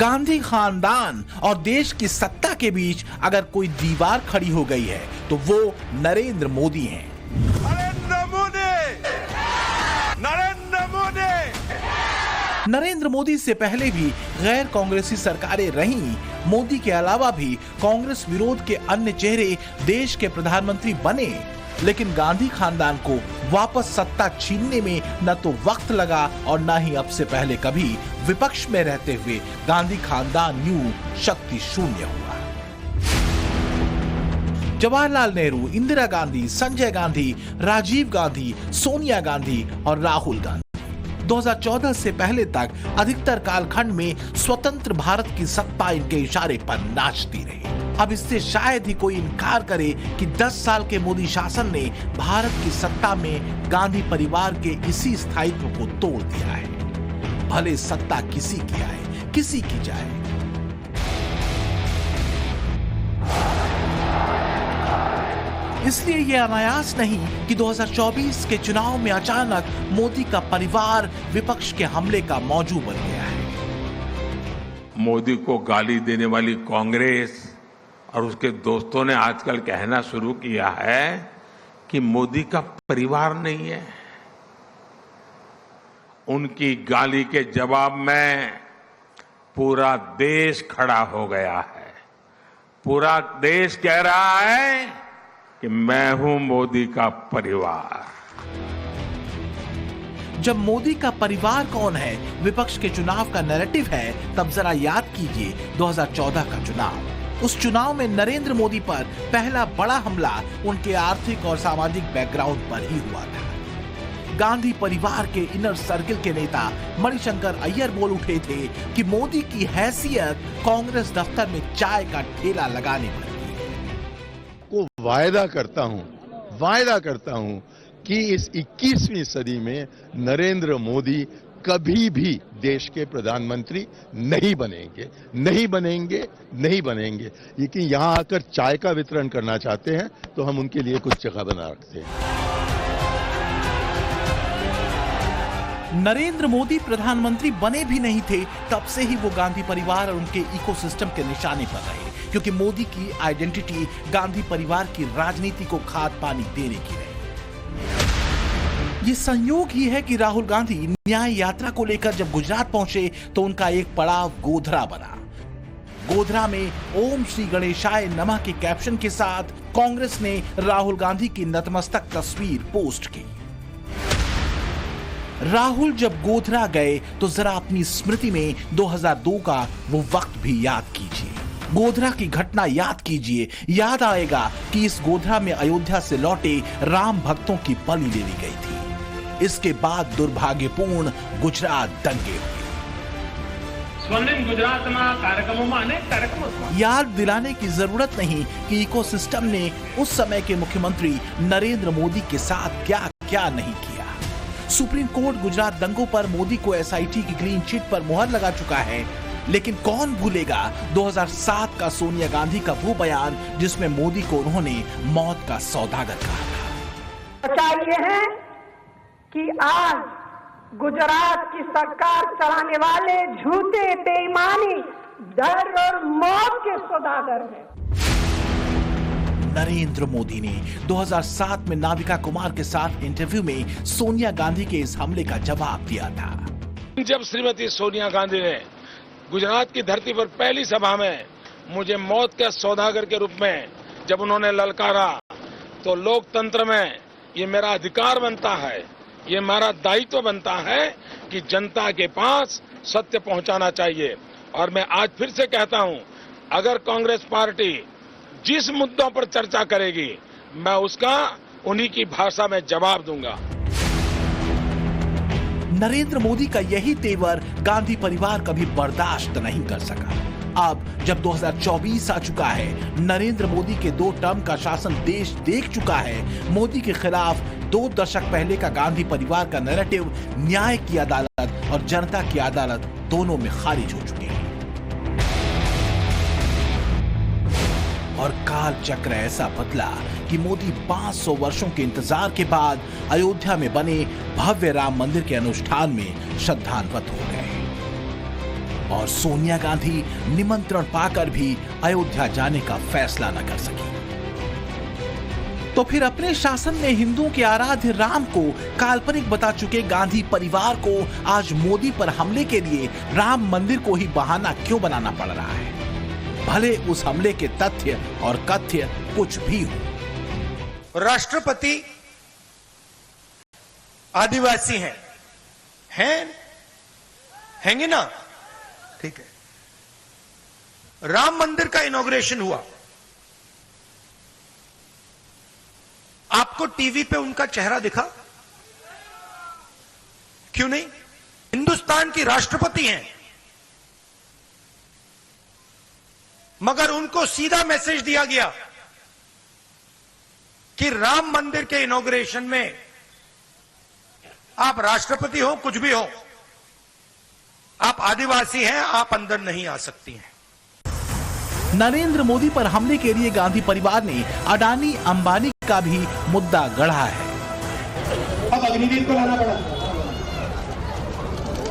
गांधी खानदान और देश की सत्ता के बीच अगर कोई दीवार खड़ी हो गई है तो वो नरेंद्र मोदी हैं। नरेंद्र मोदी से पहले भी गैर कांग्रेसी सरकारें रहीं। मोदी के अलावा भी कांग्रेस विरोध के अन्य चेहरे देश के प्रधानमंत्री बने, लेकिन गांधी खानदान को वापस सत्ता छीनने में न तो वक्त लगा और न ही अब से पहले कभी विपक्ष में रहते हुए गांधी खानदान यूं शक्ति शून्य हुआ। जवाहरलाल नेहरू, इंदिरा गांधी, संजय गांधी, राजीव गांधी, सोनिया गांधी और राहुल गांधी 2014 से पहले तक अधिकतर कालखंड में स्वतंत्र भारत की सत्ता इनके इशारे पर नाचती रही। अब इससे शायद ही कोई इनकार करे कि 10 साल के मोदी शासन ने भारत की सत्ता में गांधी परिवार के इसी स्थायित्व को तोड़ दिया है। भले सत्ता किसी की आए, किसी की जाए। इसलिए यह अनायास नहीं कि 2024 के चुनाव में अचानक मोदी का परिवार विपक्ष के हमले का मौजू बन गया है। मोदी को गाली देने वाली कांग्रेस और उसके दोस्तों ने आजकल कहना शुरू किया है कि मोदी का परिवार नहीं है। उनकी गाली के जवाब में पूरा देश खड़ा हो गया है। पूरा देश कह रहा है कि मैं हूं मोदी का परिवार। जब मोदी का परिवार कौन है विपक्ष के चुनाव का नैरेटिव है, तब जरा याद कीजिए 2014 का चुनाव। उस चुनाव में नरेंद्र मोदी पर पहला बड़ा हमला उनके आर्थिक और सामाजिक बैकग्राउंड पर ही हुआ था। गांधी परिवार के इनर सर्किल के नेता मणिशंकर अय्यर बोल उठे थे कि मोदी की हैसियत कांग्रेस दफ्तर में चाय का ठेला लगाने पर को वायदा करता हूं कि इस 21वीं सदी में नरेंद्र मोदी कभी भी देश के प्रधानमंत्री नहीं बनेंगे। लेकिन यहां आकर चाय का वितरण करना चाहते हैं तो हम उनके लिए कुछ जगह बना रखते हैं। नरेंद्र मोदी प्रधानमंत्री बने भी नहीं थे तब से ही वो गांधी परिवार और उनके इकोसिस्टम के निशाने पर रहे, क्योंकि मोदी की आइडेंटिटी गांधी परिवार की राजनीति को खाद पानी देने की रही। ये संयोग ही है कि राहुल गांधी न्याय यात्रा को लेकर जब गुजरात पहुंचे तो उनका एक पड़ाव गोधरा बना। गोधरा में ओम श्री गणेशाय नमः के कैप्शन के साथ कांग्रेस ने राहुल गांधी की नतमस्तक तस्वीर पोस्ट की। राहुल जब गोधरा गए तो जरा अपनी स्मृति में 2002 का वो वक्त भी याद कीजिए। गोधरा की घटना याद कीजिए। याद आएगा कि इस गोधरा में अयोध्या से लौटे राम भक्तों की बलि ले ली गई थी। इसके बाद दुर्भाग्यपूर्ण गुजरात दंगे हुए। स्वर्णिम गुजरातમાં કાર્યક્રમોમાં अनेक कार्यक्रम याद दिलाने की जरूरत नहीं कि इकोसिस्टम ने उस समय के मुख्यमंत्री नरेंद्र मोदी के साथ क्या क्या नहीं किया। सुप्रीम कोर्ट गुजरात दंगों पर मोदी को एसआईटी की क्लीन चिट पर मुहर लगा चुका है, लेकिन कौन भूलेगा 2007 का सोनिया गांधी का वो बयान जिसमें मोदी को उन्होंने मौत का सौदागर कहा था। चाहिए है कि आज गुजरात की सरकार चलाने वाले झूठे बेईमानी डर और मौत के सौदागर हैं। नरेंद्र मोदी ने 2007 में नाविका कुमार के साथ इंटरव्यू में सोनिया गांधी के इस हमले का जवाब दिया था। जब श्रीमती सोनिया गांधी ने गुजरात की धरती पर पहली सभा में मुझे मौत के सौदागर के रूप में जब उन्होंने ललकारा, तो लोकतंत्र में ये मेरा अधिकार बनता है, ये हमारा दायित्व बनता है कि जनता के पास सत्य पहुंचाना चाहिए। और मैं आज फिर से कहता हूं, अगर कांग्रेस पार्टी जिस मुद्दों पर चर्चा करेगी, मैं उसका उन्हीं की भाषा में जवाब दूंगा। नरेंद्र मोदी का यही तेवर गांधी परिवार कभी बर्दाश्त नहीं कर सका। अब जब 2024 आ चुका है, नरेंद्र मोदी के 2 टर्म का शासन देश देख चुका है, मोदी के खिलाफ 2 दशक पहले का गांधी परिवार का नैरेटिव न्याय की अदालत और जनता की अदालत दोनों में खारिज हो चुके हैं। और काल चक्र ऐसा बदला कि मोदी 500 वर्षों के इंतजार के बाद अयोध्या में बने भव्य राम मंदिर के अनुष्ठान में श्रद्धान्वित हो गए। और सोनिया गांधी निमंत्रण पाकर भी अयोध्या जाने का फैसला न कर सकी। तो फिर अपने शासन में हिंदुओं के आराध्य राम को काल्पनिक बता चुके गांधी परिवार को आज मोदी पर हमले के लिए राम मंदिर को ही बहाना क्यों बनाना पड़ रहा है? भले उस हमले के तथ्य और कथ्य कुछ भी हो। राष्ट्रपति आदिवासी हैं हैंगे ना? ठीक है। राम मंदिर का इनॉग्रेशन हुआ, आपको टीवी पे उनका चेहरा दिखा? क्यों नहीं? हिंदुस्तान की राष्ट्रपति हैं, मगर उनको सीधा मैसेज दिया गया कि राम मंदिर के इनॉग्रेशन में आप राष्ट्रपति हो, कुछ भी हो, आप आदिवासी हैं, आप अंदर नहीं आ सकती हैं। नरेंद्र मोदी पर हमले के लिए गांधी परिवार ने अडानी अंबानी का भी मुद्दा गढ़ा है। अब अग्निवीर को लाना पड़ा,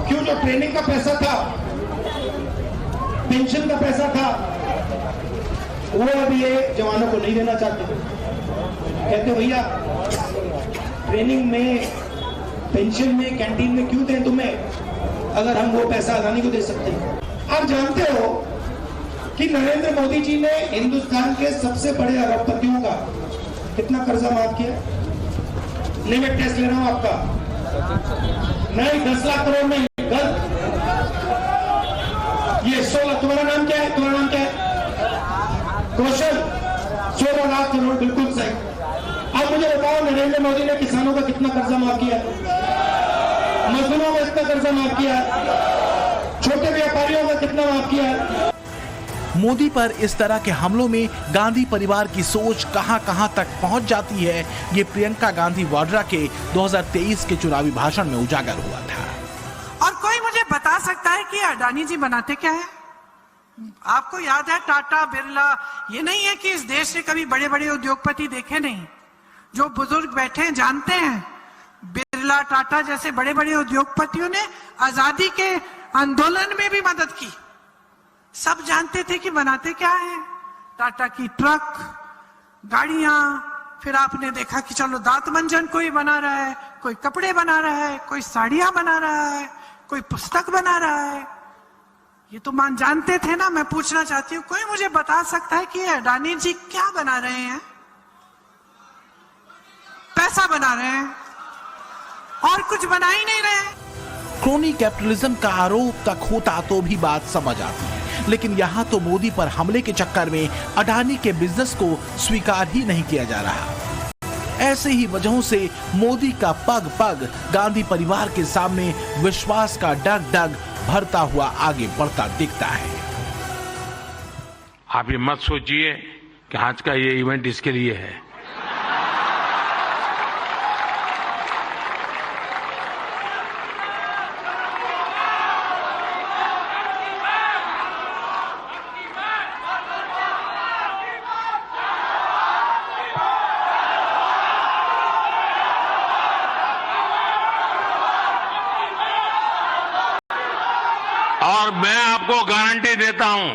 क्यों? जो ट्रेनिंग का पैसा था, पेंशन का पैसा था, वो अब ये जवानों को नहीं देना चाहते। कहते भैया ट्रेनिंग में, पेंशन में, कैंटीन में क्यों दें तुम्हें, अगर हम वो पैसा अडानी को दे सकते हैं। आप जानते हो कि नरेंद्र मोदी जी ने हिंदुस्तान के सबसे बड़े अरबपतियों का कितना कर्जा माफ किया? नहीं, मैं टेस्ट ले रहा हूं आपका। नहीं, 10 लाख करोड़ नहीं, गलत। ये 16, तुम्हारा नाम क्या है? तुम्हारा नाम क्या है? कौशल। 16 लाख करोड़, बिल्कुल सही। अब मुझे बताओ, नरेंद्र मोदी ने किसानों का कितना कर्जा माफ किया? मजदूरों का कितना कर्जा माफ किया? छोटे व्यापारियों का कितना माफ किया? मोदी पर इस तरह के हमलों में गांधी परिवार की सोच कहां-कहां तक पहुंच जाती है, ये प्रियंका गांधी वाड्रा के 2023 के चुनावी भाषण में उजागर हुआ था। और कोई मुझे बता सकता है कि अडानी जी बनाते क्या है? आपको याद है टाटा, बिरला, ये नहीं है कि इस देश ने कभी बड़े बड़े उद्योगपति देखे नहीं। जो बुजुर्ग बैठे हैं जानते हैं, बिरला, टाटा जैसे बड़े बड़े उद्योगपतियों ने आजादी के आंदोलन में भी मदद की। सब जानते थे कि बनाते क्या है। टाटा की ट्रक, गाड़ियां, फिर आपने देखा कि चलो दांत मंजन कोई बना रहा है, कोई कपड़े बना रहा है, कोई साड़ियां बना रहा है, कोई पुस्तक बना रहा है। ये तो मान जानते थे ना। मैं पूछना चाहती हूँ, कोई मुझे बता सकता है कि अडानी जी क्या बना रहे हैं? पैसा बना रहे हैं और कुछ बना ही नहीं रहे। क्रोनी कैपिटलिज्म का आरोप तक होता तो भी बात समझ आती है, लेकिन यहाँ तो मोदी पर हमले के चक्कर में अडानी के बिजनेस को स्वीकार ही नहीं किया जा रहा। ऐसे ही वजहों से मोदी का पग पग गांधी परिवार के सामने विश्वास का डग भरता हुआ आगे बढ़ता दिखता है। आप ये मत सोचिए कि आज का ये इवेंट इसके लिए है। और मैं आपको गारंटी देता हूं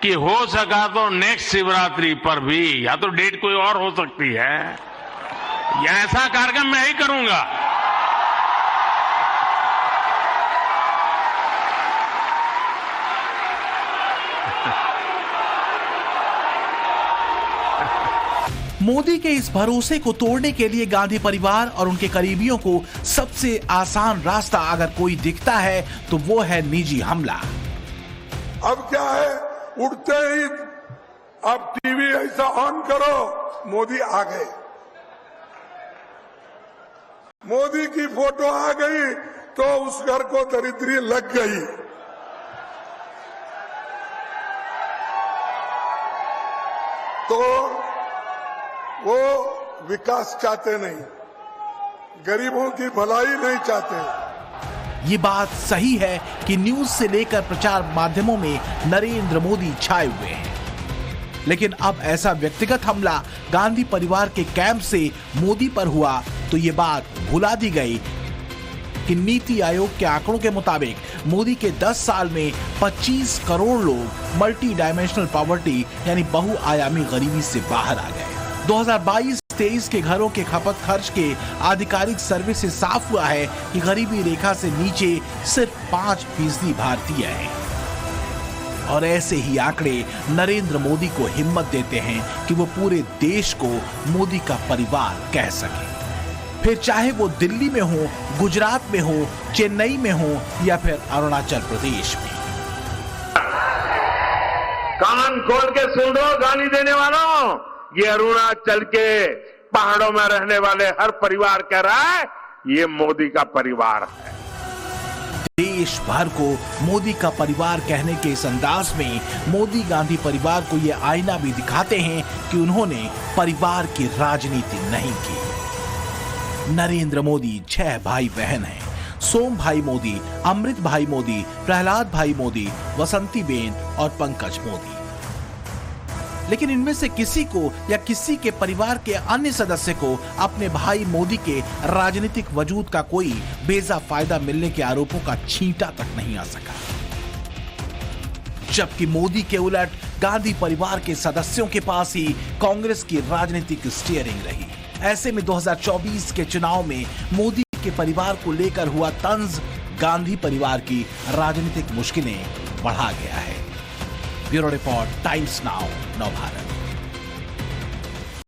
कि हो सका तो नेक्स्ट शिवरात्रि पर भी, या तो डेट कोई और हो सकती है, या ऐसा कार्यक्रम मैं ही करूंगा। मोदी के इस भरोसे को तोड़ने के लिए गांधी परिवार और उनके करीबियों को सबसे आसान रास्ता अगर कोई दिखता है तो वो है निजी हमला। अब क्या है, उठते ही अब टीवी ऐसा ऑन करो, मोदी आ गए, मोदी की फोटो आ गई तो उस घर को दरिद्री लग गई। तो वो विकास चाहते नहीं, गरीबों की भलाई नहीं चाहते। ये बात सही है कि न्यूज से लेकर प्रचार माध्यमों में नरेंद्र मोदी छाए हुए हैं, लेकिन अब ऐसा व्यक्तिगत हमला गांधी परिवार के कैंप से मोदी पर हुआ तो ये बात भुला दी गई कि नीति आयोग के आंकड़ों के मुताबिक मोदी के 10 साल में 25 करोड़ लोग मल्टी डायमेंशनल पॉवर्टी यानी बहुआयामी गरीबी से बाहर आ गए। 2022-23 के घरों के खपत खर्च के आधिकारिक सर्वे से साफ हुआ है कि गरीबी रेखा से नीचे सिर्फ 5% भारतीय हैं। और ऐसे ही आंकड़े नरेंद्र मोदी को हिम्मत देते हैं कि वो पूरे देश को मोदी का परिवार कह सके, फिर चाहे वो दिल्ली में हो, गुजरात में हो, चेन्नई में हो या फिर अरुणाचल प्रदेश में। कान खोल के सुन लो गाली देने वालों, ये अरुणाचल के पहाड़ों में रहने वाले हर परिवार कह रहा है ये मोदी का परिवार है। देश भर को मोदी का परिवार कहने के इस अंदाज में मोदी गांधी परिवार को ये आईना भी दिखाते हैं कि उन्होंने परिवार की राजनीति नहीं की। नरेंद्र मोदी 6 भाई बहन हैं। सोम भाई मोदी, अमृत भाई मोदी, प्रहलाद भाई मोदी, वसंती बेन और पंकज मोदी। लेकिन इनमें से किसी को या किसी के परिवार के अन्य सदस्य को अपने भाई मोदी के राजनीतिक वजूद का कोई बेजा फायदा मिलने के आरोपों का छींटा तक नहीं आ सका। जबकि मोदी के उलट गांधी परिवार के सदस्यों के पास ही कांग्रेस की राजनीतिक स्टीयरिंग रही। ऐसे में 2024 के चुनाव में मोदी के परिवार को लेकर हुआ तंज गांधी परिवार की राजनीतिक मुश्किलें बढ़ा गया है। Bureau report, times now, Navbharat.